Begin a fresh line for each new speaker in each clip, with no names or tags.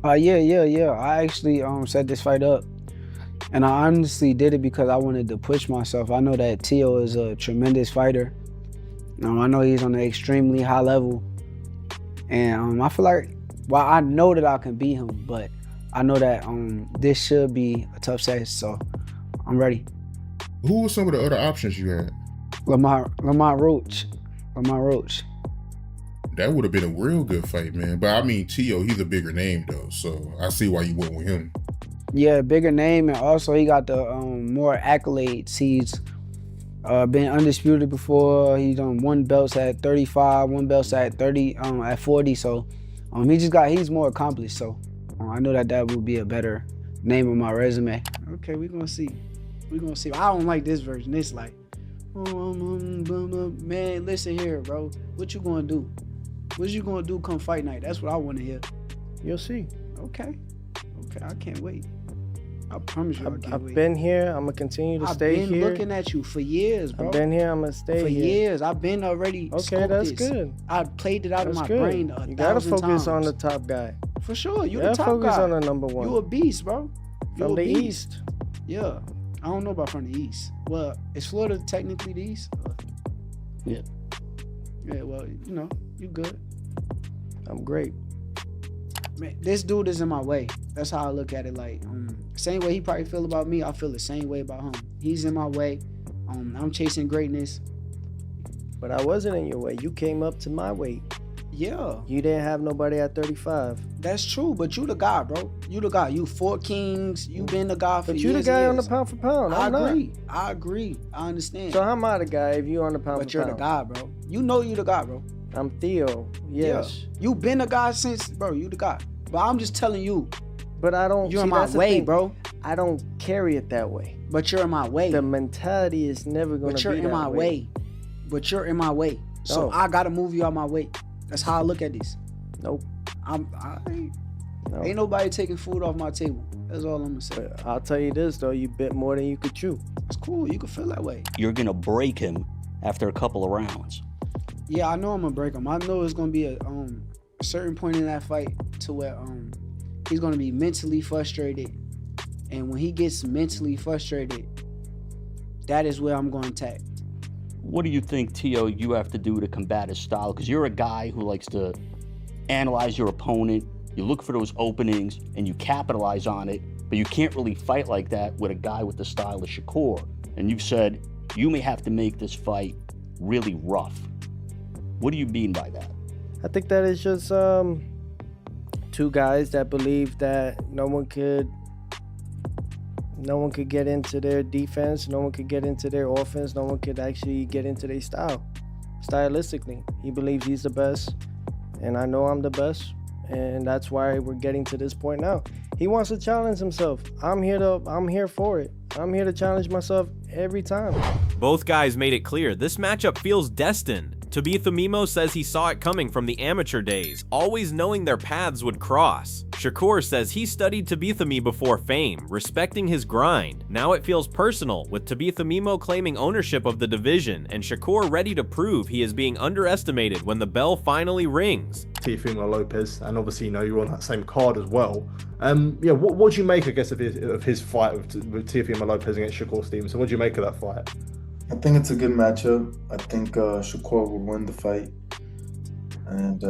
Yeah. I actually set this fight up, and I honestly did it because I wanted to push myself. I know that Tio is a tremendous fighter. I know he's on an extremely high level, and I feel like, well, I know that I can beat him, but I know that this should be a tough set, so I'm ready.
Who were some of the other options you had?
Lamont Roach. Lamont Roach.
That would have been a real good fight, man. But I mean, Tio, he's a bigger name though, so I see why you went with him.
Yeah, bigger name, and also he got the more accolades. He's been undisputed before. He's won belts at 35, won belts at 30, at 40. So he's more accomplished. So I know that that would be a better name on my resume. Okay, we're gonna see. I don't like this version. It's like, man, listen here, bro. What you gonna do? What you gonna do come fight night? That's what I want to hear.
You'll see.
Okay, I can't wait. I promise you,
I've been here. I'm gonna continue to stay here.
I've been looking at you for years, bro.
I've been here. I'm gonna stay
for
here
for years. I've been already.
Okay, that's
this.
good.
I played it out
That's
of my
good.
brain
You gotta focus
times.
on the top guy.
For sure, you
You
the
gotta
top
focus
guy.
on the number one.
You a beast, bro. You
From
a
the
beast.
East.
Yeah, I don't know about from the East. Well, is Florida technically the East?
Yeah.
Yeah. Well, you good.
I'm great.
Man, this dude is in my way. That's how I look at it. Like, same way he probably feel about me, I feel the same way about him. He's in my way. I'm chasing greatness.
But I wasn't in your way. You came up to my weight.
Yeah,
You didn't have nobody at 35.
that's true. But you the guy, bro. You the guy. You Fort Kings. You been the guy for
But
years.
you the guy
and
on the
years.
pound for pound.
I
I'm not.
agree. I agree. I understand.
So how am I the guy if you on the pound
but
for
you're
pound?
the guy, bro. You know you the guy, bro.
I'm Theo. Yes.
Yeah. You been the guy since, bro. You the guy. But I'm just telling you,
But I don't.
you're
see,
in my
that's the
way,
thing.
bro.
I don't carry it that way.
But you're in my way.
The mentality is never going
But
to
you're
be
in
that
my way. But you're in my way. So
No.
I gotta move you out my way. That's how I look at this.
Nope. No.
Ain't nobody taking food off my table. That's all I'm gonna say.
But I'll tell you this though, you bit more than you could chew.
It's cool. You can feel that way.
You're going to break him after a couple of rounds.
Yeah, I know I'm gonna break him. I know it's gonna be a certain point in that fight to where he's gonna be mentally frustrated, and when he gets mentally frustrated, that is where I'm going to attack.
What do you think, Tio, you have to do to combat his style? Because you're a guy who likes to analyze your opponent. You look for those openings and you capitalize on it, but you can't really fight like that with a guy with the style of Shakur. And you've said you may have to make this fight really rough. What do you mean by that?
I think that is just two guys that believe that no one could get into their defense, no one could get into their offense, no one could actually get into their style. Stylistically, he believes he's the best, and I know I'm the best, and that's why we're getting to this point now. He wants to challenge himself. I'm here for it. I'm here to challenge myself every time.
Both guys made it clear this matchup feels destined. Teofimo says he saw it coming from the amateur days, always knowing their paths would cross. Shakur says he studied Teofimo before fame, respecting his grind. Now it feels personal, with Teofimo claiming ownership of the division and Shakur ready to prove he is being underestimated when the bell finally rings.
Teofimo Lopez, and obviously you're on that same card as well. What do you make, I guess, of his fight with Teofimo Lopez against Shakur Stevenson? What do you make of that fight?
I think it's a good matchup. I think Shakur will win the fight, and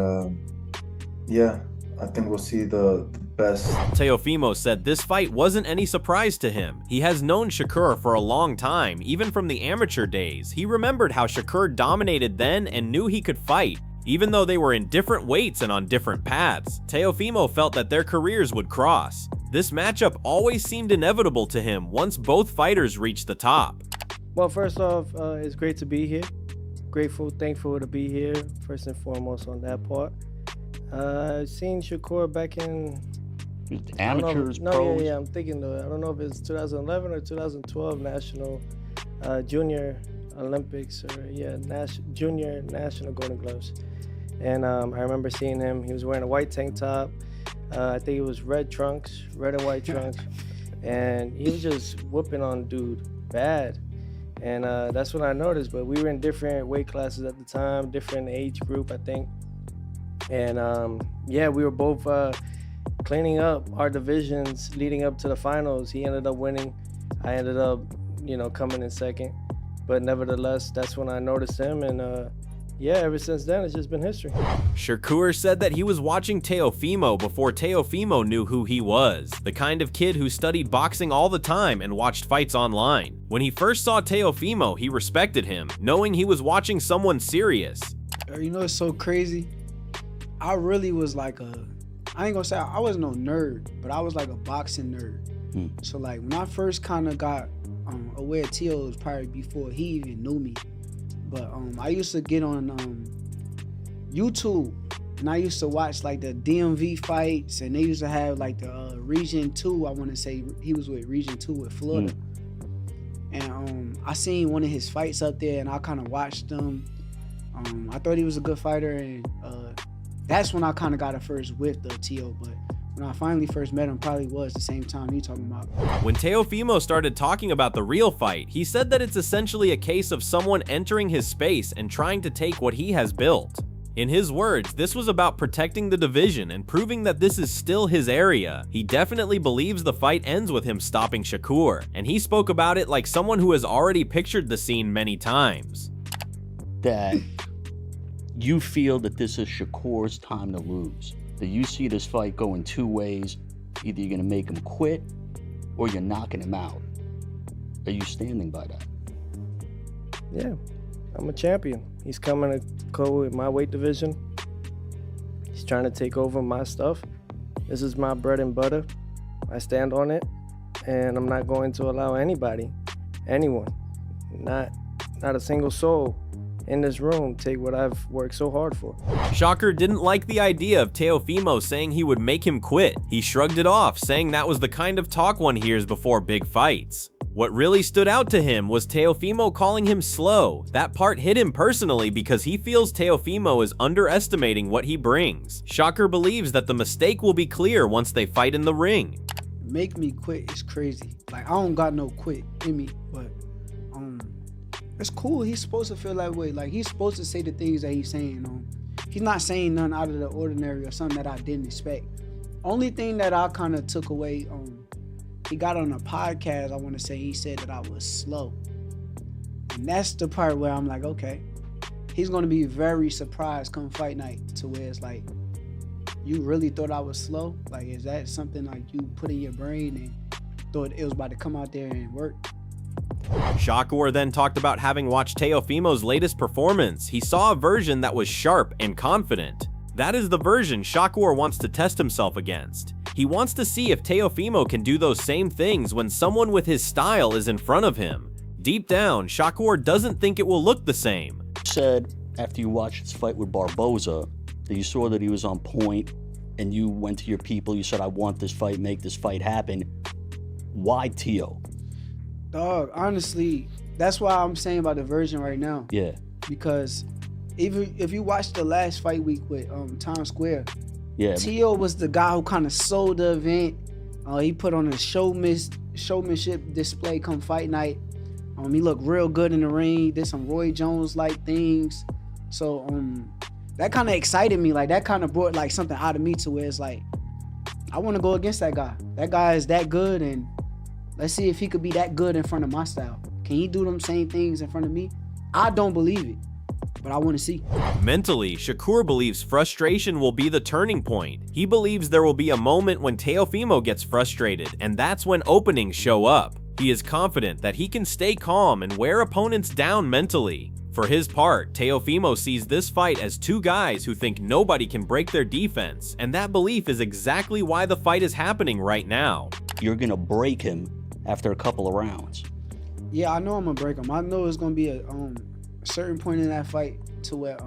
I think we'll see the best.
Teofimo said this fight wasn't any surprise to him. He has known Shakur for a long time, even from the amateur days. He remembered how Shakur dominated then and knew he could fight, even though they were in different weights and on different paths. Teofimo felt that their careers would cross. This matchup always seemed inevitable to him once both fighters reached the top.
Well, first off, it's great to be here. Grateful, thankful to be here, first and foremost on that part. I've seen Shakur back in...
Amateurs,
pros? I'm thinking, I don't know if it's 2011 or 2012 National Junior Olympics, or Junior National Golden Gloves. And I remember seeing him. He was wearing a white tank top. I think it was red and white trunks. And he was just whooping on dude bad. And that's when I noticed, but we were in different weight classes at the time, different age group, I think. And we were both cleaning up our divisions leading up to the finals. He ended up winning. I ended up, coming in second. But nevertheless, that's when I noticed him, and yeah, ever since then, it's just been history.
Shakur said that he was watching Teofimo before Teofimo knew who he was, the kind of kid who studied boxing all the time and watched fights online. When he first saw Teofimo, he respected him, knowing he was watching someone serious.
It's so crazy. I really was like I ain't gonna say I was no nerd, but I was like a boxing nerd. So like when I first kind of got aware of Teo, was probably before he even knew me. But I used to get on YouTube, and I used to watch like the DMV fights, and they used to have like the Region 2, I want to say he was with Region 2 with Florida. And I seen one of his fights up there, and I kind of watched them. I thought he was a good fighter, and that's when I kind of got a first whiff of Teo. But when I finally first met him, probably was the same time you talking about.
When Teofimo started talking about the real fight, he said that it's essentially a case of someone entering his space and trying to take what he has built. In his words, this was about protecting the division and proving that this is still his area. He definitely believes the fight ends with him stopping Shakur, and he spoke about it like someone who has already pictured the scene many times.
That you feel that this is Shakur's time to lose. That you see this fight going two ways. Either you're going to make him quit or you're knocking him out. Are you standing by that?
Yeah, I'm a champion. He's coming to go with my weight division. He's trying to take over my stuff. This is my bread and butter. I stand on it, and I'm not going to allow anyone, not a single soul in this room, take what I've worked so hard for.
Shakur didn't like the idea of Teofimo saying he would make him quit. He shrugged it off, saying that was the kind of talk one hears before big fights. What really stood out to him was Teofimo calling him slow. That part hit him personally because he feels Teofimo is underestimating what he brings. Shakur believes that the mistake will be clear once they fight in the ring.
Make me quit is crazy. Like, I don't got no quit in me, but it's cool. He's supposed to feel that way. Like, he's supposed to say the things that he's saying. He's not saying nothing out of the ordinary or something that I didn't expect. Only thing that I kind of took away, he got on a podcast, I want to say, he said that I was slow. And that's the part where I'm like, okay, he's going to be very surprised come fight night, to where it's like, you really thought I was slow? Like, is that something like you put in your brain and thought it was about to come out there and work?
Shakur then talked about having watched Teofimo's latest performance. He saw a version that was sharp and confident. That is the version Shakur wants to test himself against. He wants to see if Teofimo can do those same things when someone with his style is in front of him. Deep down, Shakur doesn't think it will look the same.
You said after you watched his fight with Barboza that you saw that he was on point, and you went to your people, you said, I want this fight, make this fight happen. Why Teo?
Dog, honestly, that's why I'm saying about the version right now.
Yeah.
Because if you watch the last fight week with Times Square,
yeah,
Teo was the guy who kind of sold the event. He put on a showmanship display come fight night. He looked real good in the ring. Did some Roy Jones-like things. So that kind of excited me. Like, that kind of brought like something out of me to where it's like, I want to go against that guy. That guy is that good, and let's see if he could be that good in front of my style. Can he do them same things in front of me? I don't believe it, but I want to see.
Mentally, Shakur believes frustration will be the turning point. He believes there will be a moment when Teofimo gets frustrated, and that's when openings show up. He is confident that he can stay calm and wear opponents down mentally. For his part, Teofimo sees this fight as two guys who think nobody can break their defense, and that belief is exactly why the fight is happening right now.
You're gonna break him after a couple of rounds.
Yeah, I know I'm gonna break him. I know it's gonna be a certain point in that fight to where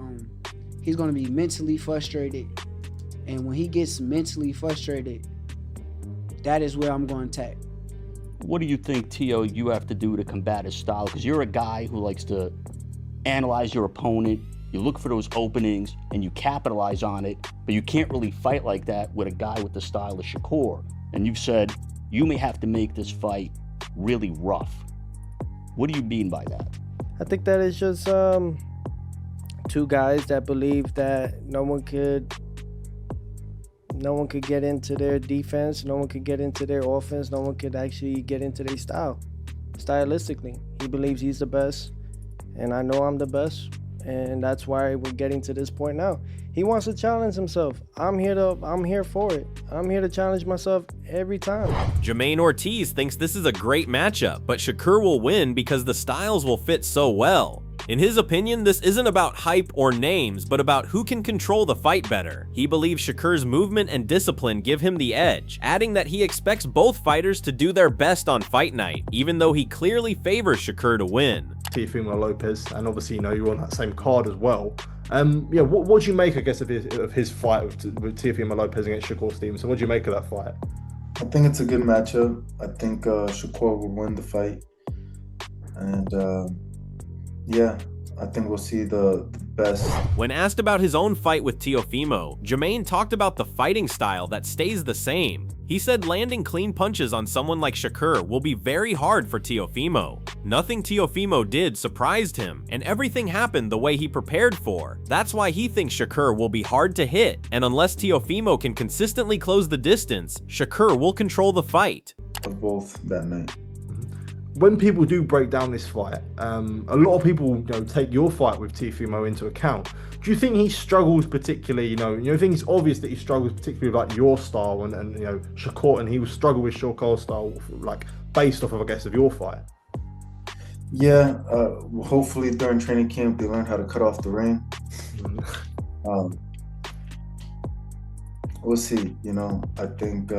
he's gonna be mentally frustrated, and when he gets mentally frustrated, that is where I'm going to attack.
What do you think, Teo, you have to do to combat his style? Because you're a guy who likes to analyze your opponent, you look for those openings, and you capitalize on it, but you can't really fight like that with a guy with the style of Shakur. And you've said you may have to make this fight really rough. What do you mean by that?
I think that is just two guys that believe that no one could no one could get into their defense, no one could get into their offense, no one could actually get into their style. Stylistically, he believes he's the best, and I know I'm the best, and that's why we're getting to this point now. He wants to challenge himself. I'm here for it. I'm here to challenge myself every time.
Jermaine Ortiz thinks this is a great matchup, but Shakur will win because the styles will fit so well. In his opinion, this isn't about hype or names, but about who can control the fight better. He believes Shakur's movement and discipline give him the edge, adding that he expects both fighters to do their best on fight night, even though he clearly favors Shakur to win.
Teofimo Lopez, and obviously, you're on that same card as well. What do you make, I guess, of his fight with Teofimo Lopez against Shakur Stevenson? What do you make of that fight?
I think it's a good matchup. I think Shakur will win the fight. And yeah, I think we'll see the best.
When asked about his own fight with Teofimo, Jermaine talked about the fighting style that stays the same. He said landing clean punches on someone like Shakur will be very hard for Teofimo. Nothing Teofimo did surprised him, and everything happened the way he prepared for. That's why he thinks Shakur will be hard to hit, and unless Teofimo can consistently close the distance, Shakur will control the fight.
Of both that night.
When people do break down this fight, a lot of people take your fight with Teofimo into account. Do you think he struggles particularly? I think it's obvious that he struggles particularly with like your style and Shakur, and he will struggle with Shakur's style, like based off of, I guess, of your fight.
Yeah, hopefully during training camp they learn how to cut off the ring. We'll see. I think.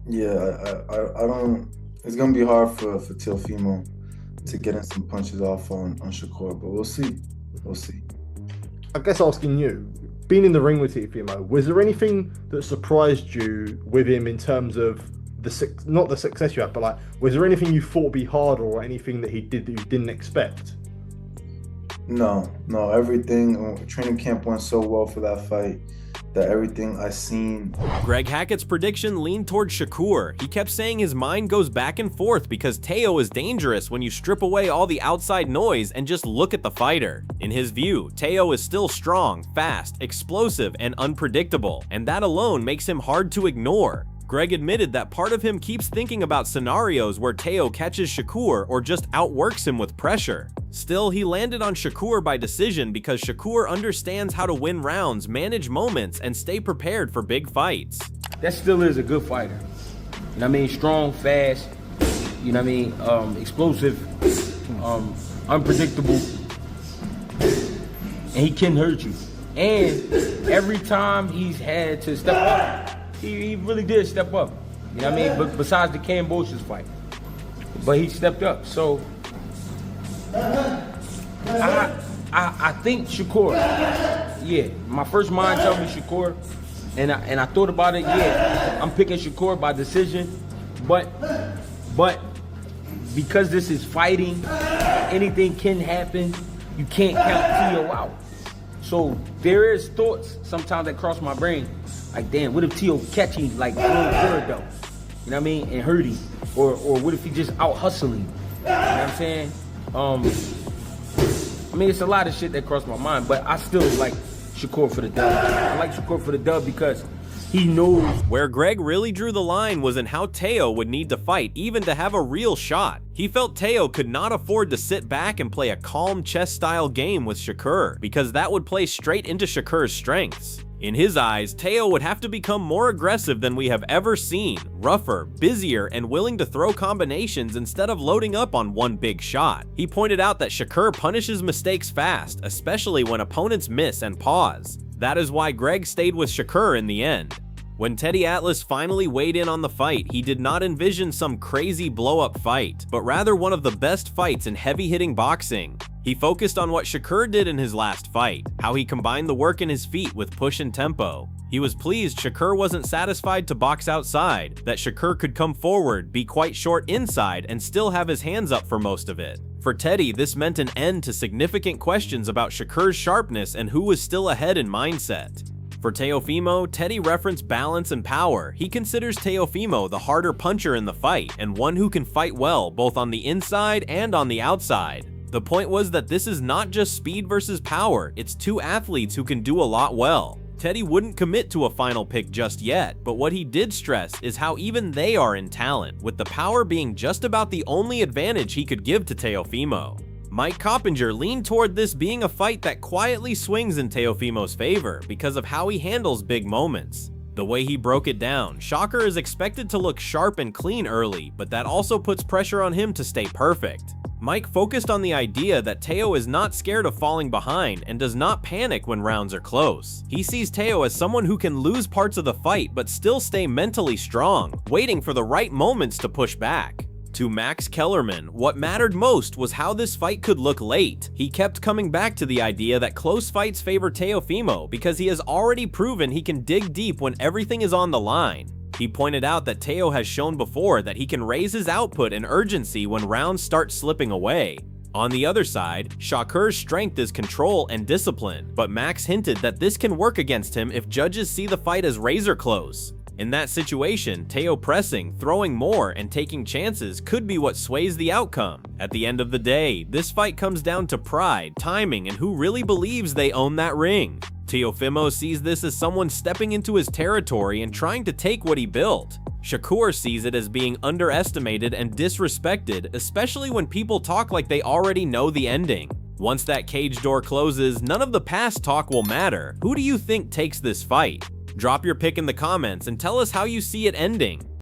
Yeah, I don't. It's gonna be hard for Teofimo to get in some punches off on Shakur, but we'll see. We'll see.
I guess asking you, being in the ring with Teofimo, was there anything that surprised you with him in terms of not the success you had, but like, was there anything you thought would be harder or anything that he did that you didn't expect?
No. Everything. Training camp went so well for that fight. That everything I seen.
Greg Hackett's prediction leaned towards Shakur. He kept saying his mind goes back and forth because Teo is dangerous when you strip away all the outside noise and just look at the fighter. In his view, Teo is still strong, fast, explosive, and unpredictable, and that alone makes him hard to ignore. Greg admitted that part of him keeps thinking about scenarios where Teo catches Shakur or just outworks him with pressure. Still, he landed on Shakur by decision because Shakur understands how to win rounds, manage moments, and stay prepared for big fights.
That still is a good fighter. Strong, fast, explosive, unpredictable, and he can hurt you. And every time he's had to step up, he really did step up. But besides the Cambosis fight, but he stepped up. So I think Shakur. Yeah, my first mind tells me Shakur, and I thought about it. Yeah, I'm picking Shakur by decision, but because this is fighting, anything can happen. You can't count Teo out. So there is thoughts sometimes that cross my brain, like, damn, what if Teo catch him like real good though? And hurt him, or what if he just out hustling? You know what I'm saying? It's a lot of shit that crossed my mind, but I still like Shakur for the dub. I like Shakur for the dub because he knows.
Where Greg really drew the line was in how Teo would need to fight even to have a real shot. He felt Teo could not afford to sit back and play a calm chess-style game with Shakur, because that would play straight into Shakur's strengths. In his eyes, Teo would have to become more aggressive than we have ever seen, rougher, busier, and willing to throw combinations instead of loading up on one big shot. He pointed out that Shakur punishes mistakes fast, especially when opponents miss and pause. That is why Greg stayed with Shakur in the end. When Teddy Atlas finally weighed in on the fight, he did not envision some crazy blow-up fight, but rather one of the best fights in heavy-hitting boxing. He focused on what Shakur did in his last fight, how he combined the work in his feet with push and tempo. He was pleased Shakur wasn't satisfied to box outside, that Shakur could come forward, be quite short inside, and still have his hands up for most of it. For Teddy, this meant an end to significant questions about Shakur's sharpness and who was still ahead in mindset. For Teofimo, Teddy referenced balance and power. He considers Teofimo the harder puncher in the fight, and one who can fight well both on the inside and on the outside. The point was that this is not just speed versus power, it's two athletes who can do a lot well. Teddy wouldn't commit to a final pick just yet, but what he did stress is how even they are in talent, with the power being just about the only advantage he could give to Teofimo. Mike Coppinger leaned toward this being a fight that quietly swings in Teofimo's favor because of how he handles big moments. The way he broke it down, Shakur is expected to look sharp and clean early, but that also puts pressure on him to stay perfect. Mike focused on the idea that Teo is not scared of falling behind and does not panic when rounds are close. He sees Teo as someone who can lose parts of the fight but still stay mentally strong, waiting for the right moments to push back. To Max Kellerman, what mattered most was how this fight could look late. He kept coming back to the idea that close fights favor Teofimo because he has already proven he can dig deep when everything is on the line. He pointed out that Teo has shown before that he can raise his output and urgency when rounds start slipping away. On the other side, Shakur's strength is control and discipline, but Max hinted that this can work against him if judges see the fight as razor close. In that situation, Teo pressing, throwing more, and taking chances could be what sways the outcome. At the end of the day, this fight comes down to pride, timing, and who really believes they own that ring. Teofimo sees this as someone stepping into his territory and trying to take what he built. Shakur sees it as being underestimated and disrespected, especially when people talk like they already know the ending. Once that cage door closes, none of the past talk will matter. Who do you think takes this fight? Drop your pick in the comments and tell us how you see it ending.